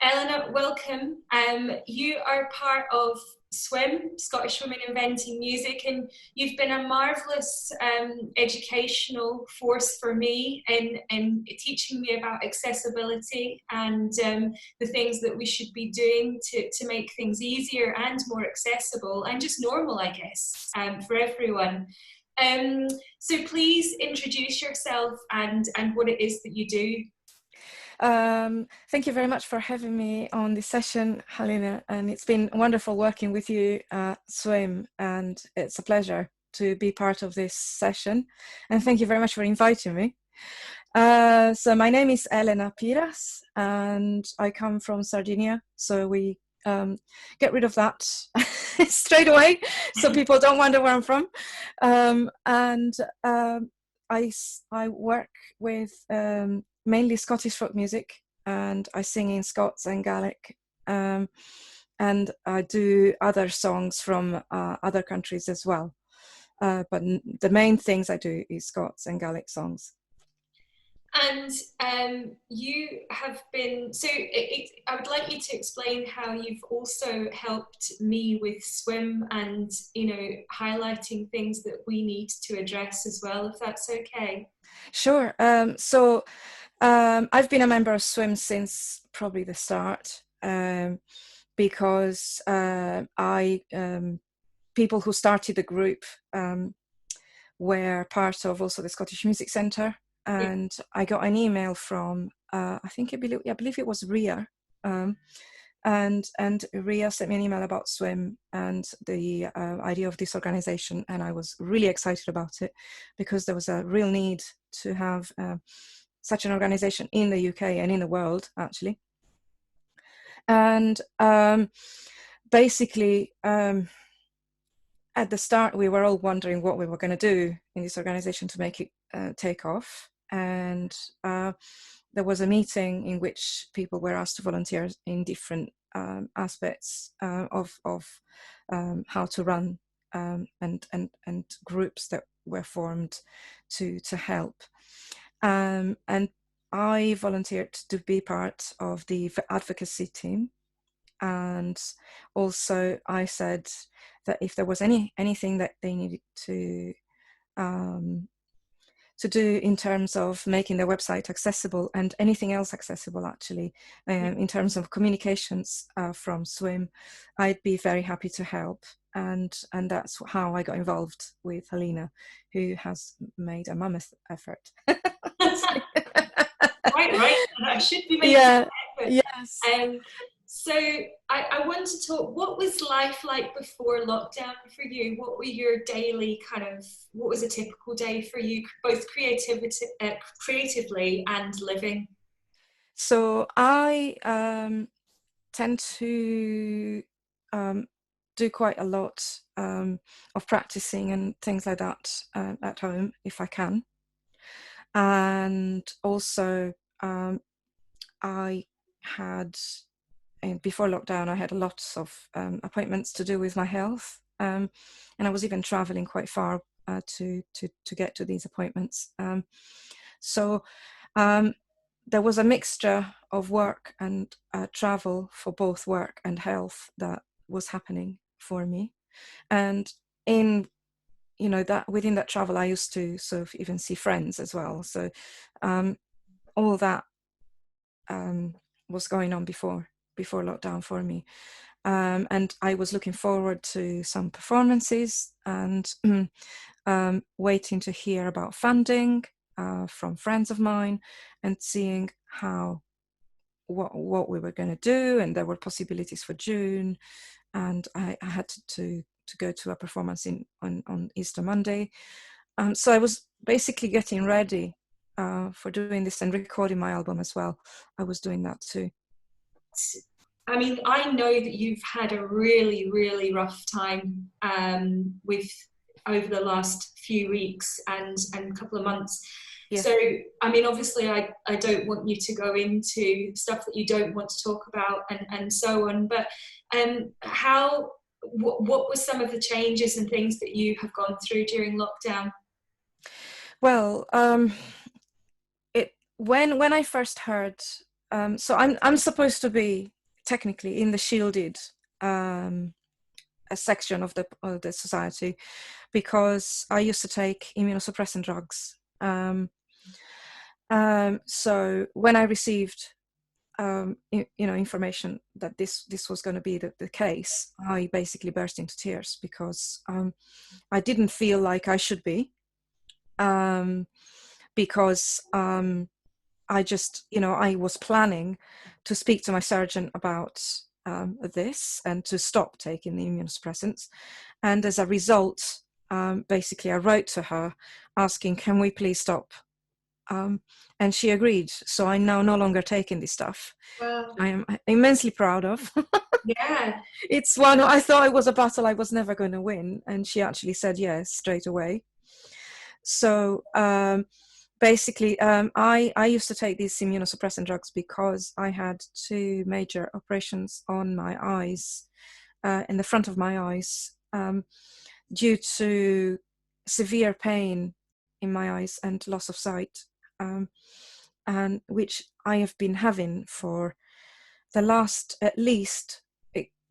Elena, welcome. You are part of SWIM, Scottish Women Inventing Music, and you've been a marvellous educational force for me in teaching me about accessibility and the things that we should be doing to make things easier and more accessible and just normal, I guess, for everyone. So please introduce yourself and what it is that you do. Thank you very much for having me on this session, Helena, and it's been wonderful working with you at SWIM, and it's a pleasure to be part of this session, and thank you very much for inviting me. So my name is Elena Piras, and I come from Sardinia, so we get rid of that straight away, so people don't wonder where I'm from. I work with mainly Scottish folk music, and I sing in Scots and Gaelic, and I do other songs from other countries as well. But the main things I do is Scots and Gaelic songs. And you have been, so I would like you to explain how you've also helped me with SWIM and, highlighting things that we need to address as well, if that's okay. Sure. I've been a member of SWIM since probably the start, because people who started the group were part of also the Scottish Music Centre, and I got an email from I believe it was Ria, and Ria sent me an email about SWIM and the idea of this organisation, and I was really excited about it because there was a real need to have such an organisation in the UK and in the world, actually. And basically, at the start, we were all wondering what we were going to do in this organisation to make it take off. And there was a meeting in which people were asked to volunteer in different aspects of how to run and groups that were formed to help. And I volunteered to be part of the advocacy team. And also I said that if there was anything that they needed to do in terms of making their website accessible and anything else accessible, actually, in terms of communications from SWIM, I'd be very happy to help. And that's how I got involved with Helena, who has made a mammoth effort. Right. That should be making an effort. Yes. So I want to talk, what was life like before lockdown for you? What were your daily what was a typical day for you, both creatively and living? So I tend to do quite a lot of practicing and things like that at home if I can. And also I had, before lockdown, I had lots of appointments to do with my health, and I was even traveling quite far to get to these appointments. So there was a mixture of work and travel for both work and health that was happening for me. And in that within that travel, I used to sort of even see friends as well. So all that was going on before lockdown for me. And I was looking forward to some performances and waiting to hear about funding from friends of mine and seeing what we were going to do. And there were possibilities for June, and I had to go to a performance on Easter Monday. So I was basically getting ready for doing this and recording my album as well. I was doing that too. I mean, I know that you've had a really, really rough time with over the last few weeks and couple of months. Yeah. So, I mean, obviously, I don't want you to go into stuff that you don't want to talk about and so on. But what were some of the changes and things that you have gone through during lockdown? Well, when I first heard so I'm supposed to be technically in the shielded a section of the society, because I used to take immunosuppressant drugs. So when I received information that this was going to be the case, I basically burst into tears, because I didn't feel like I should be, because I just, I was planning to speak to my surgeon about this and to stop taking the immunosuppressants. And as a result, basically I wrote to her asking, can we please stop? And she agreed. So I'm now no longer taking this stuff. Wow. I am immensely proud of. Yeah. It's one, I thought it was a battle I was never going to win. And she actually said yes straight away. So basically, I used to take these immunosuppressant drugs because I had 2 major operations on my eyes, in the front of my eyes, due to severe pain in my eyes and loss of sight, and which I have been having for the last, at least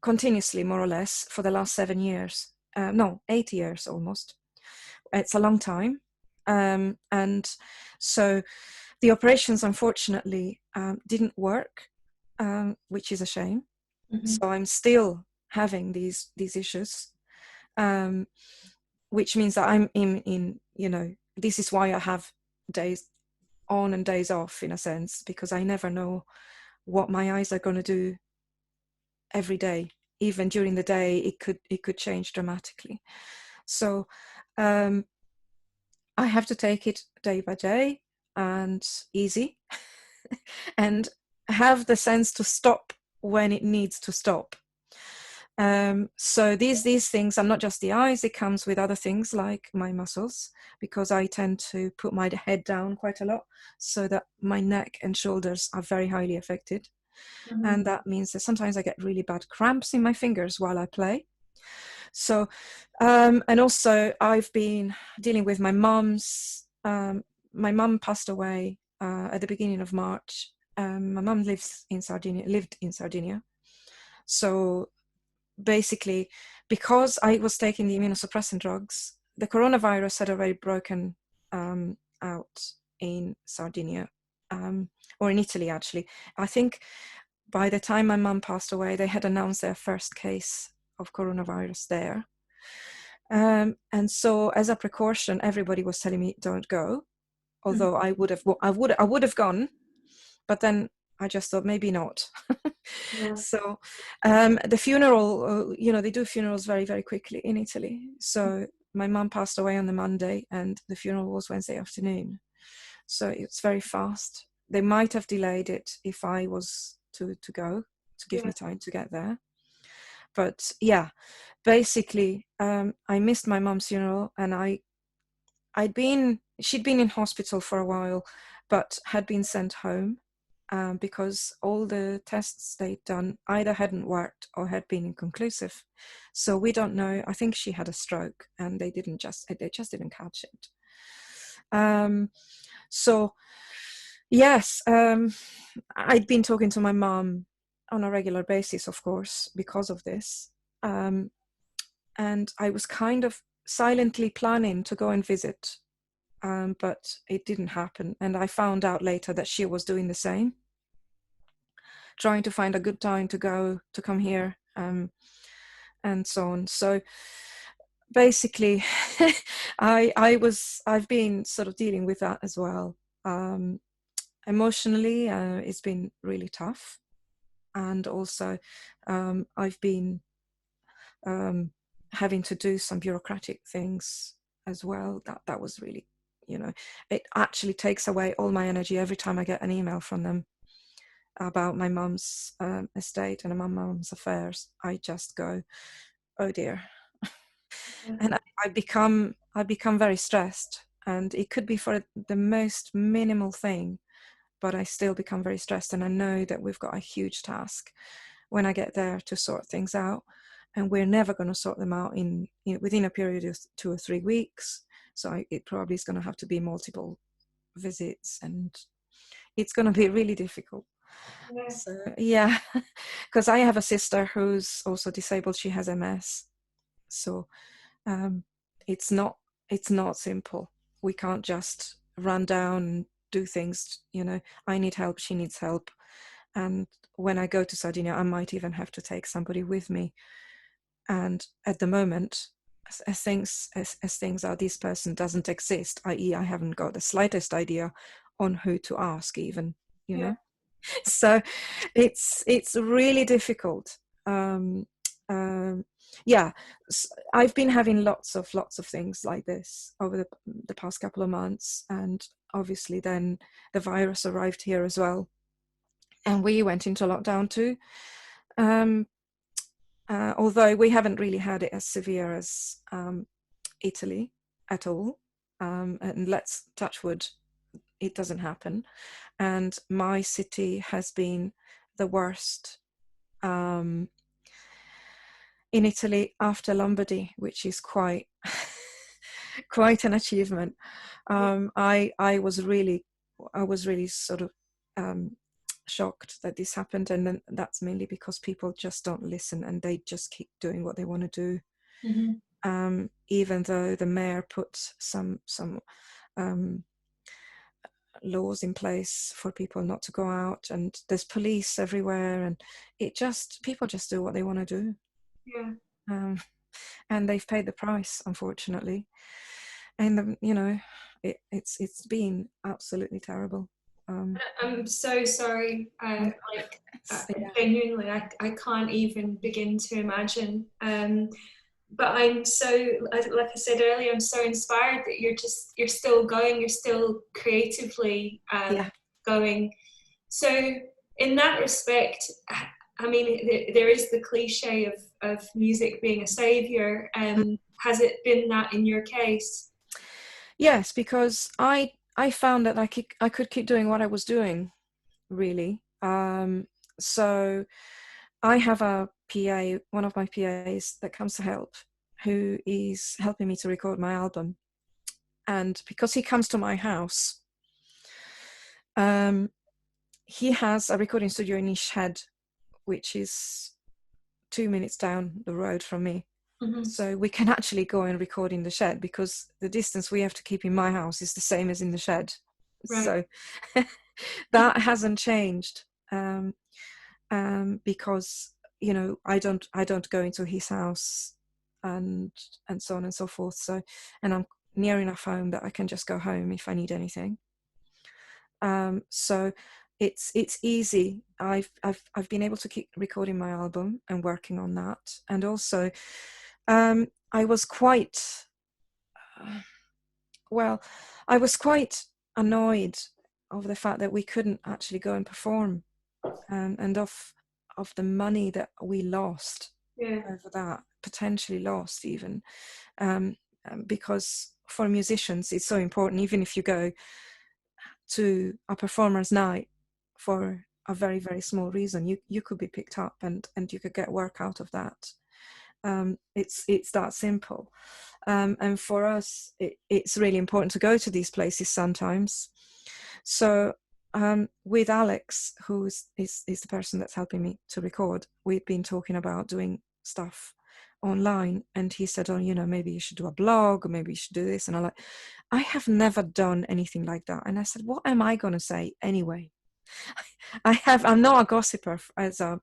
continuously, more or less, for the last 7 years. No, 8 years almost. It's a long time. And so the operations, unfortunately, didn't work, which is a shame. Mm-hmm. So I'm still having these issues, which means that I'm in this is why I have days on and days off, in a sense, because I never know what my eyes are going to do every day. Even during the day, it could change dramatically. So I have to take it day by day and easy, and have the sense to stop when it needs to stop. So these things are not just the eyes, it comes with other things like my muscles, because I tend to put my head down quite a lot, so that my neck and shoulders are very highly affected. Mm-hmm. And that means that sometimes I get really bad cramps in my fingers while I play. So, and also I've been dealing with my mum's, my mum passed away at the beginning of March. My mum lived in Sardinia. So basically, because I was taking the immunosuppressant drugs, the coronavirus had already broken out in Sardinia, or in Italy, actually. I think by the time my mum passed away, they had announced their first case of coronavirus there. And so, as a precaution, everybody was telling me, "Don't go." Although I would have gone, but then I just thought maybe not. Yeah. So, the funeral, they do funerals very, very quickly in Italy. So my mum passed away on the Monday, and the funeral was Wednesday afternoon. So it's very fast. They might have delayed it if I was to go, to give me time to get there. But yeah, basically, I missed my mum's funeral, and she'd been in hospital for a while, but had been sent home, because all the tests they'd done either hadn't worked or had been inconclusive. So we don't know. I think she had a stroke, and they just didn't catch it. So yes, I'd been talking to my mum on a regular basis, of course, because of this. And I was kind of silently planning to go and visit, but it didn't happen. And I found out later that she was doing the same, trying to find a good time to come here, and so on. So basically, I've been sort of dealing with that as well. Emotionally, it's been really tough. And also, I've been having to do some bureaucratic things as well. That was really, it actually takes away all my energy every time I get an email from them about my mum's estate and my mum's affairs. I just go, oh dear. And I become very stressed, and it could be for the most minimal thing, but I still become very stressed. And I know that we've got a huge task when I get there to sort things out, and we're never going to sort them out within a period of 2 or 3 weeks. So it probably is going to have to be multiple visits, and it's going to be really difficult. Yeah. So yeah, because I have a sister who's also disabled. She has MS. So um, it's not simple. We can't just run down and do things. I need help. She needs help. And when I go to Sardinia, I might even have to take somebody with me. And at the moment, as things are, this person doesn't exist. I.e., I haven't got the slightest idea on who to ask, even. You Yeah. know, so it's really difficult. Um, um, yeah, I've been having lots of things like this over the past couple of months, and obviously then the virus arrived here as well, and we went into lockdown too. Um, although we haven't really had it as severe as Italy at all, and let's touch wood, it doesn't happen. And my city has been the worst in Italy after Lombardy, which is quite quite an achievement. I was really sort of shocked that this happened, and then that's mainly because people just don't listen and they just keep doing what they want to do. Even though the mayor put some um, laws in place for people not to go out, and there's police everywhere, and people just do what they want to do. Yeah. And they've paid the price, unfortunately. And it's been absolutely terrible. I'm so sorry. Like, Yeah. genuinely, I can't even begin to imagine. But I'm so, like I said earlier, I'm so inspired that you're still going, you're still creatively Yeah. going. So in that respect, I mean, there is the cliche of music being a savior. Has it been that in your case? Yes, because I found that I could keep doing what I was doing, really. So I have a PA, one of my PAs that comes to help, who is helping me to record my album. And because he comes to my house, he has a recording studio in his shed, which is 2 minutes down the road from me. Mm-hmm. So we can actually go and record in the shed, because the distance we have to keep in my house is the same as in the shed. Right. So that hasn't changed, because I don't go into his house, and so on and so forth. So, and I'm near enough home that I can just go home if I need anything. So it's easy. I've been able to keep recording my album and working on that, and also I was quite well. I was quite annoyed of the fact that we couldn't actually go and perform, and of the money that we lost Yeah. over that, potentially lost even, because for musicians it's so important. Even if you go to a performer's night for a very, very small reason, you could be picked up, and you could get work out of that. It's that simple. And for us, it's really important to go to these places sometimes. So with Alex, who is the person that's helping me to record, we've been talking about doing stuff online, and he said, oh, maybe you should do a blog, or maybe you should do this. And I have never done anything like that. And I said, what am I going to say anyway? I'm not a gossiper as a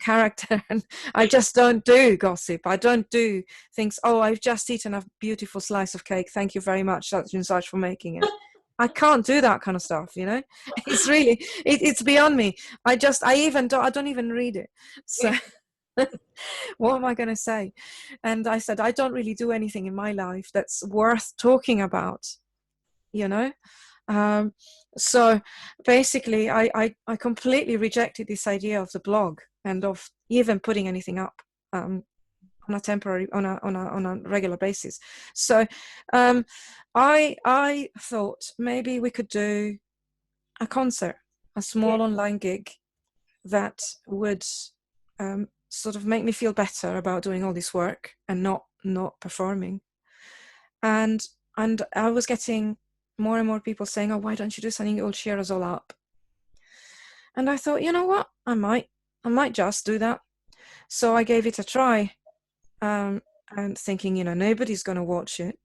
character, and I just don't do gossip. I don't do things, oh, I've just eaten a beautiful slice of cake, thank you very much, such and such, for making it. I can't do that kind of stuff. It's really it's beyond me. I don't even read it. So what am I going to say? And I said, I don't really do anything in my life that's worth talking about, you know so basically I completely rejected this idea of the blog, and of even putting anything up on a regular basis. So I thought maybe we could do a concert, a small online gig that would sort of make me feel better about doing all this work and not performing. And I was getting more and more people saying, oh, why don't you do something that will cheer us all up? And I thought, you know what, I might just do that. So I gave it a try, and thinking, nobody's going to watch it.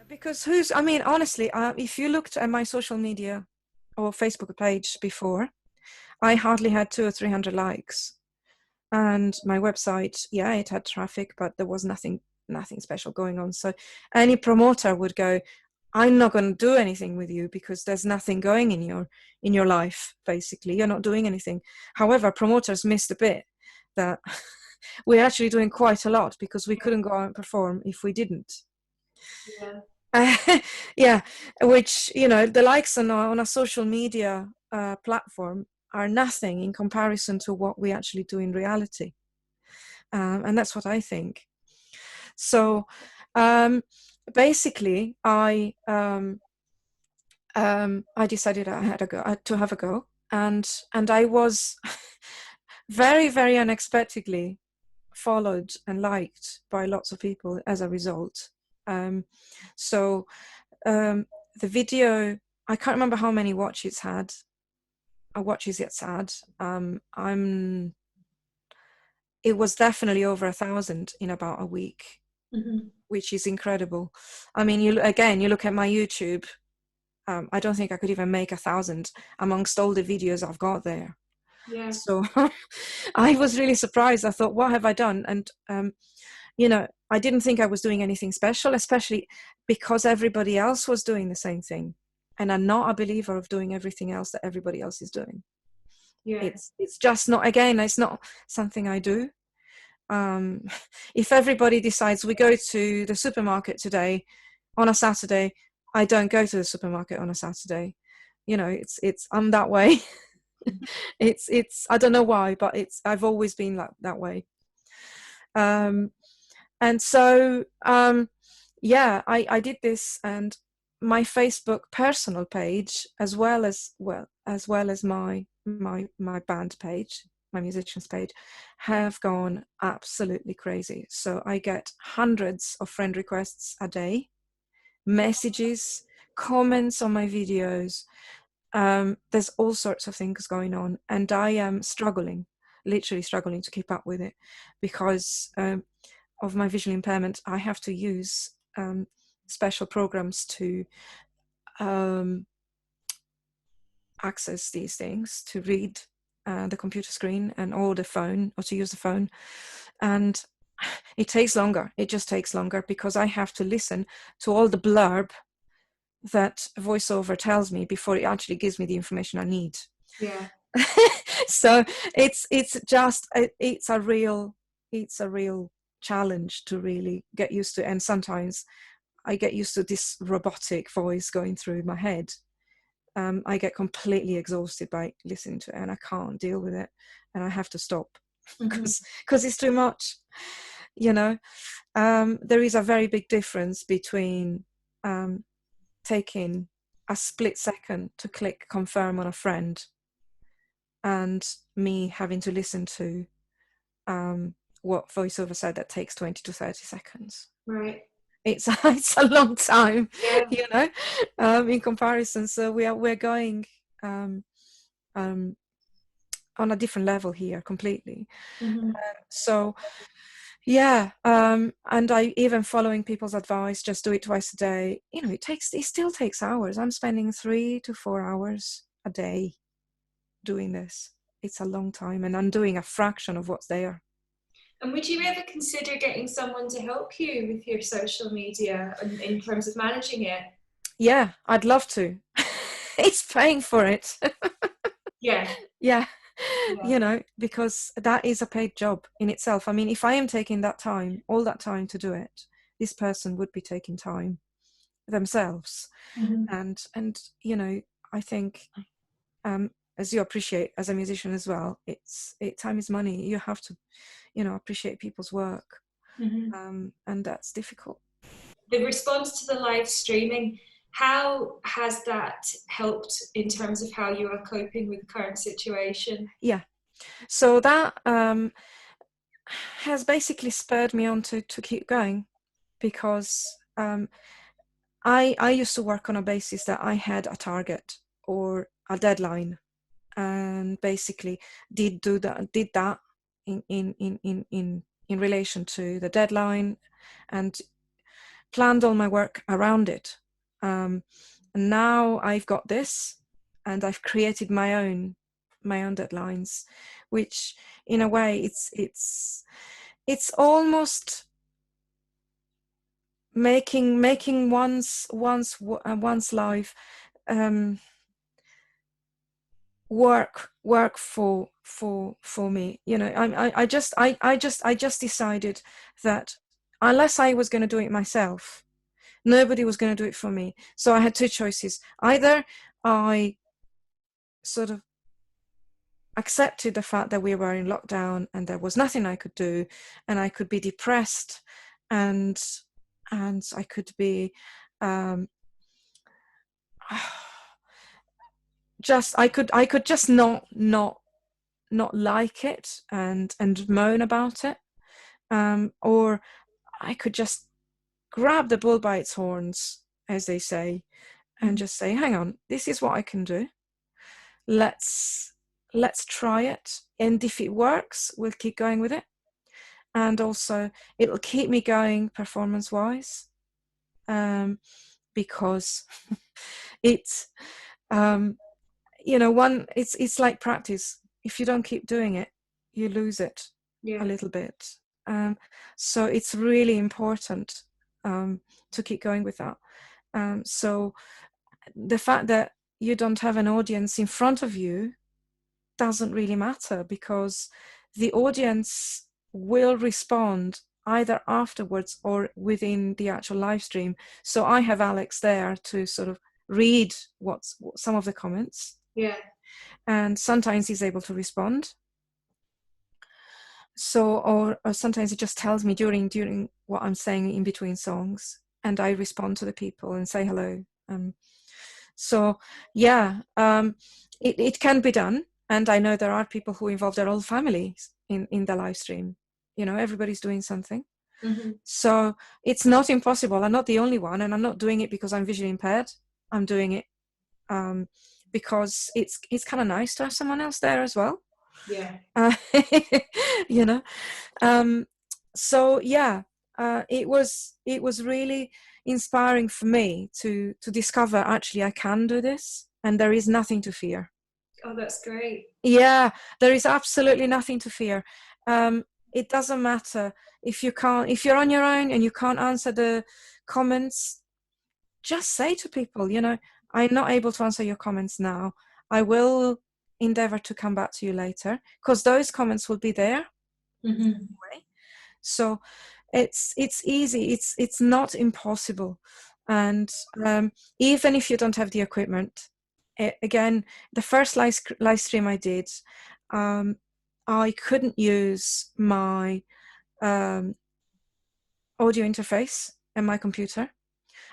Because honestly, if you looked at my social media or Facebook page before, I hardly had 200 or 300 likes. And my website, yeah, it had traffic, but there was nothing special going on. So any promoter would go, I'm not going to do anything with you because there's nothing going in your life, basically. You're not doing anything. However, promoters missed a bit that we're actually doing quite a lot, because we couldn't go out and perform if we didn't. Yeah. Yeah, which, the likes on a social media platform are nothing in comparison to what we actually do in reality. And that's what I think. So basically, I decided I had to have a go, and I was very, very unexpectedly followed and liked by lots of people as a result. So the video, I can't remember how many watches it's had. It was definitely over 1,000 in about a week, which is incredible. I mean, you look at my YouTube. I don't think I could even make 1,000 amongst all the videos I've got there. Yeah. So I was really surprised. I thought, what have I done? And I didn't think I was doing anything special, especially because everybody else was doing the same thing. And I'm not a believer of doing everything else that everybody else is doing. Yeah. It's just not, again, it's not something I do. If everybody decides we go to the supermarket today on a Saturday, I don't go to the supermarket on a Saturday. I'm that way. it's I don't know why, but I've always been that way. And so I did this, and my Facebook personal page, as well as my band page, my musicians page, have gone absolutely crazy. So I get hundreds of friend requests a day, messages, comments on my videos. There's all sorts of things going on, and I am literally struggling to keep up with it, because of my visual impairment. I have to use special programs to access these things, to read the computer screen or the phone, or to use the phone. And it takes longer. It just takes longer, because I have to listen to all the blurb that VoiceOver tells me before it actually gives me the information I need. Yeah. So it's a real challenge to really get used to. And sometimes I get used to this robotic voice going through my head. I get completely exhausted by listening to it, and I can't deal with it, and I have to stop because it's too much. There is a very big difference between taking a split second to click confirm on a friend and me having to listen to what VoiceOver said that takes 20 to 30 seconds. Right. It's a long time, yeah. In comparison. So we're going on a different level here completely. So and I even following people's advice, just do it twice a day. It still takes hours. I'm spending 3 to 4 hours a day doing this. It's a long time, and I'm doing a fraction of what's there. And would you ever consider getting someone to help you with your social media in terms of managing it? Yeah, I'd love to. It's paying for it. Yeah, Yeah, yeah. you know, because that is a paid job in itself. I mean, if I am taking that time, all that time to do it, this person would be taking time themselves. Mm-hmm. And you know, I think, as you appreciate as a musician as well, time is money. You have to, you know, appreciate people's work, Mm-hmm. and that's difficult. The response to the live streaming, how has that helped in terms of how you are coping with the current situation? Yeah, so that has basically spurred me on to keep going, because I used to work on a basis that I had a target or a deadline, and basically did that in relation to the deadline, and planned all my work around it. And now I've got this, and I've created my own deadlines, which in a way it's almost making one's life um, work for me. You know, I just decided that unless I was going to do it myself, nobody was going to do it for me. So I had two choices: either I sort of accepted the fact that we were in lockdown and there was nothing I could do, and I could be depressed, and I could be um, just I could just not like it and moan about it, or I could just grab the bull by its horns, as they say, and just say, hang on, this is what I can do. let's let's try it, and if it works, we'll keep going with it. And also, it'll keep me going performance wise, because it's one, it's like practice. If you don't keep doing it, you lose it a Yeah. little bit. So it's really important, to keep going with that. So the fact that you don't have an audience in front of you doesn't really matter, because the audience will respond either afterwards or within the actual live stream. So I have Alex there to sort of read what's some of the comments, Yeah. and sometimes he's able to respond. So, or sometimes he just tells me during what I'm saying in between songs, and I respond to the people and say hello. So yeah, it can be done. And I know there are people who involve their whole families in the live stream. You know, everybody's doing something. Mm-hmm. So it's not impossible. I'm not the only one, and I'm not doing it because I'm visually impaired. I'm doing it because it's kind of nice to have someone else there as well. Yeah. Uh, you know, so yeah, it was really inspiring for me to discover, actually I can do this, and there is nothing to fear. Oh, that's great. Yeah, there is absolutely nothing to fear. It doesn't matter if you're on your own and you can't answer the comments. Just say to people, I'm not able to answer your comments now. I will endeavor to come back to you later, because those comments will be there Mm-hmm. anyway. So it's easy. It's not impossible. And even if you don't have the equipment, again, the first live stream I did, I couldn't use my audio interface and my computer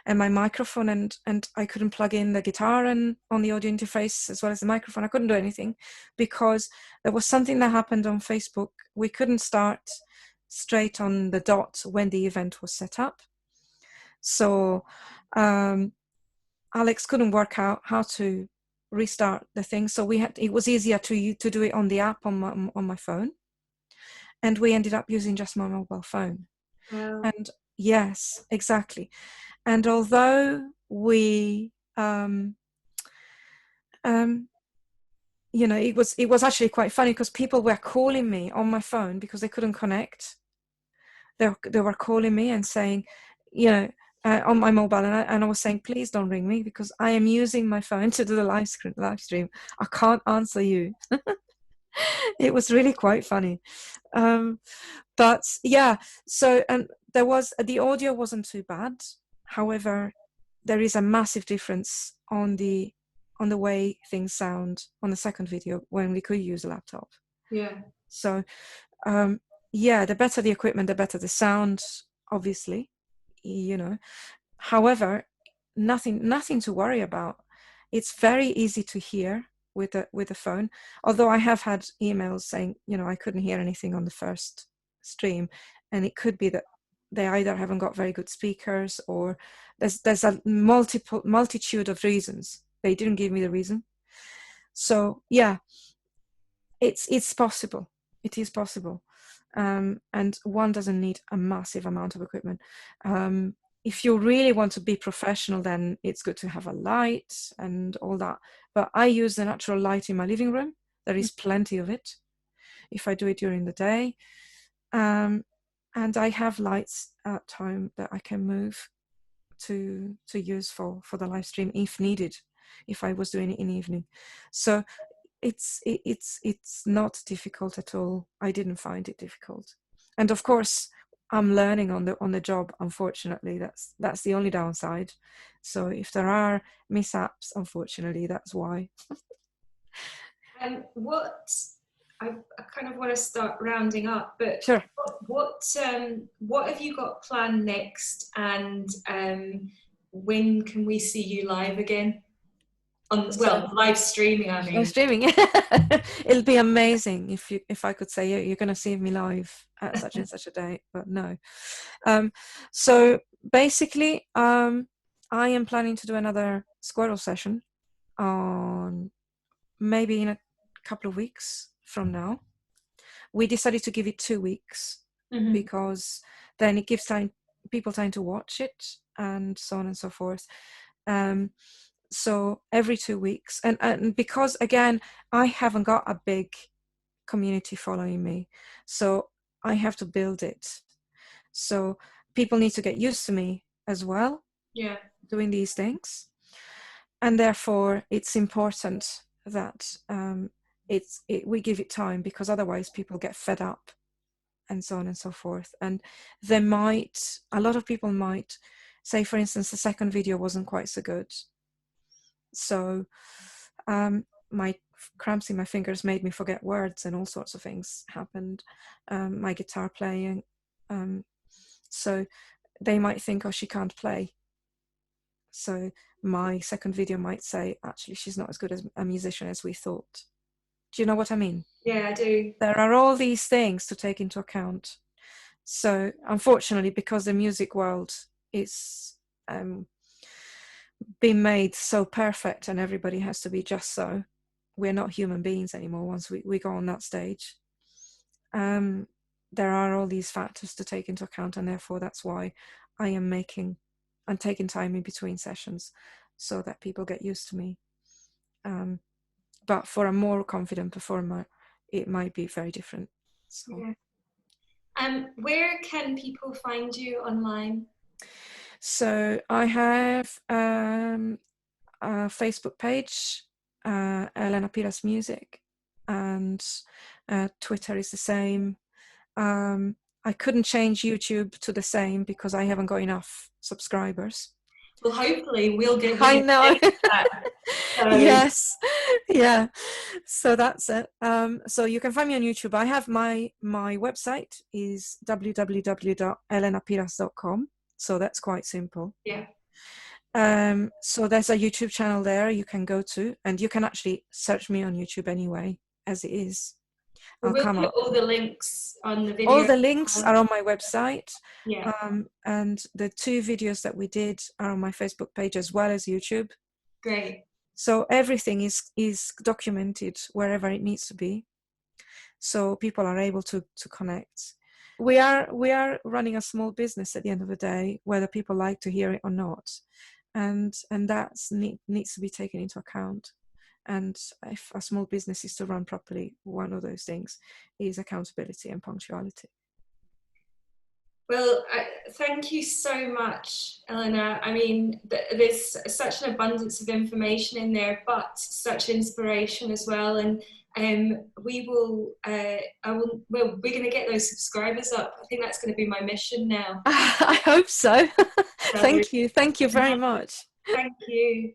and my microphone, and I couldn't plug in the guitar and on the audio interface as well as the microphone. I couldn't do anything because there was something that happened on Facebook. We couldn't start straight on the dot when the event was set up. So Alex couldn't work out how to restart the thing. So it was easier to do it on the app on my phone. And we ended up using just my mobile phone. Wow. And yes, exactly. And although we, it was actually quite funny, because people were calling me on my phone because they couldn't connect. they were calling me and saying, you know, on my mobile, and I was saying, please don't ring me because I am using my phone to do the live stream. I can't answer you. It was really quite funny. But yeah, so, and there was, the audio wasn't too bad. However, there is a massive difference on the way things sound on the second video when we could use a laptop. Yeah. So yeah, the better the equipment, the better the sound, obviously, you know. However, nothing to worry about. It's very easy to hear with the phone. Although I have had emails saying, you know, I couldn't hear anything on the first stream, and it could be that they either haven't got very good speakers, or there's a multitude of reasons. They didn't give me the reason. So yeah, it's possible. It is possible. And one doesn't need a massive amount of equipment. If you really want to be professional, then it's good to have a light and all that. But I use the natural light in my living room. There is plenty of it if I do it during the day. And I have lights at home that I can move to use for the live stream if needed, if I was doing it in the evening. So it's not difficult at all. I didn't find it difficult. And of course, I'm learning on the job. Unfortunately, that's the only downside. So if there are mishaps, unfortunately, that's why. What I kind of want to start rounding up, but Sure. what have you got planned next, and when can we see you live again? Live streaming, I mean. Live streaming. It'll be amazing if I could say, you're going to see me live at such and such a date, but no. So basically, I am planning to do another squirrel session on maybe in a couple of weeks from now. We decided to give it 2 weeks because then it gives people time to watch it and so on and so forth. So every 2 weeks, and because again, I haven't got a big community following me, so I have to build it. So people need to get used to me as well, doing these things, and therefore it's important that we give it time, because otherwise people get fed up and so on and so forth. And a lot of people might say, for instance, the second video wasn't quite so good. So my cramps in my fingers made me forget words, and all sorts of things happened. My guitar playing. So they might think, oh, she can't play. So my second video might say, actually, she's not as good as a musician as we thought. Do you know what I mean? Yeah, I do. There are all these things to take into account. So unfortunately, because the music world is being made so perfect and everybody has to be just so, we're not human beings anymore once we go on that stage. There are all these factors to take into account, and therefore that's why I am taking time in between sessions so that people get used to me. But for a more confident performer, it might be very different. So. Yeah. Where can people find you online? So I have a Facebook page, Elena Piras Music, and Twitter is the same. I couldn't change YouTube to the same because I haven't got enough subscribers. Well, hopefully we'll get. I know. So. Yes, yeah. So that's it. So you can find me on YouTube. I have my website is www.elenapiras.com. So that's quite simple. Yeah. So there's a YouTube channel there you can go to, and you can actually search me on YouTube anyway, as it is. We'll put all the links on the video. All the links are on my website. Yeah. And the 2 videos that we did are on my Facebook page as well as YouTube. Great. So everything is documented wherever it needs to be, so people are able to connect. We are running a small business at the end of the day, whether people like to hear it or not, and that needs to be taken into account. And if a small business is to run properly, one of those things is accountability and punctuality. Well, thank you so much, Elena. I mean, there's such an abundance of information in there, but such inspiration as well. And we will, well, we're going to get those subscribers up. I think that's going to be my mission now. I hope so. So, Thank you very much. thank you.